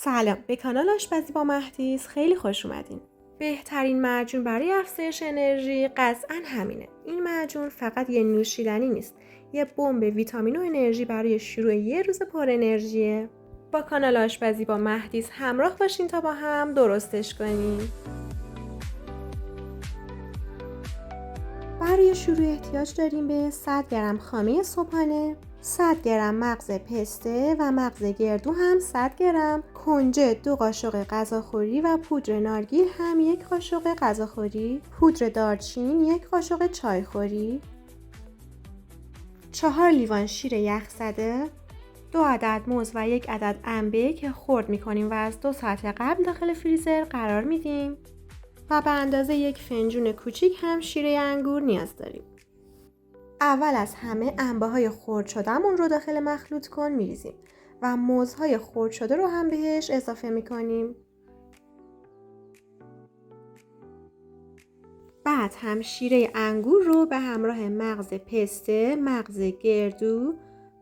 سلام، به کانال آشپزی با مهدیس خیلی خوش اومدین. بهترین معجون برای افزایش انرژی قطعاً همینه. این معجون فقط یه نوشیدنی نیست، یه بمب ویتامین و انرژی برای شروع یه روز پر انرژیه. با کانال آشپزی با مهدیس همراه باشین تا با هم درستش کنیم. برای شروع احتیاج داریم به 100 گرم خامه صبحانه، 100 گرم مغز پسته و مغز گردو هم 100 گرم، کنجد 2 قاشق غذاخوری و پودر نارگیل هم 1 قاشق غذاخوری، پودر دارچین 1 قاشق چایخوری، 4 لیوان شیر یخزده، 2 عدد موز و 1 عدد انبه که خرد می‌کنیم و از 2 ساعت قبل داخل فریزر قرار میدیم و به اندازه 1 فنجون کوچیک هم شیره انگور نیاز داریم. اول از همه انبه‌های خرد شده‌مون رو داخل مخلوط کن می‌ریزیم و موزهای خرد شده رو هم بهش اضافه می‌کنیم. بعد هم شیره انگور رو به همراه مغز پسته، مغز گردو،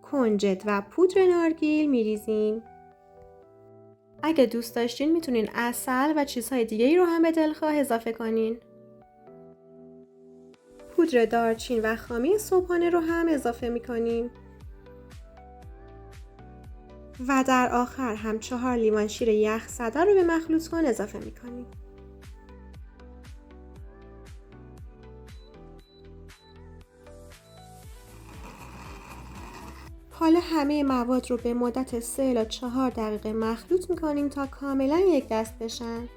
کنجد و پودر نارگیل می‌ریزیم. اگه دوست داشتین میتونین عسل و چیزهای دیگه‌ای رو هم به دلخواه اضافه کنین. پودر دارچین و خامی صبحانه رو هم اضافه می‌کنیم. و در آخر هم 4 لیوان شیر یخزده رو به مخلوط کن اضافه می‌کنیم. حالا همه مواد رو به مدت 3 الی 4 دقیقه مخلوط می‌کنیم تا کاملا یک دست بشن.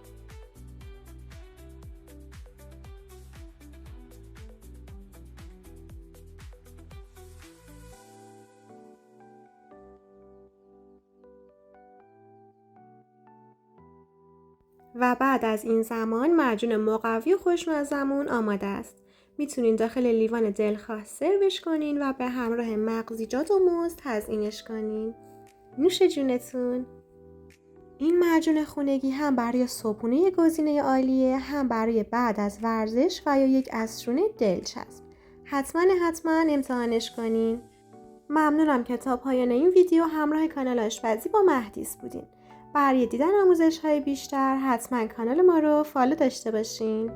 و بعد از این زمان معجون مقوی و خوشمزه‌مون آماده است. میتونین داخل لیوان دلخواه سروش کنین و به همراه مغزیجات و موز تزیینش کنین. نوش جونتون. این معجون خونگی هم برای صبحونه گزینه عالیه، هم برای بعد از ورزش و یا یک عصرونه دلچسب. حتما امتحانش کنین. ممنونم که تا پایان این ویدیو همراه کانال آشپزی با مهدیس بودین. برای دیدن آموزش‌های بیشتر حتما کانال ما رو فالو داشته باشین.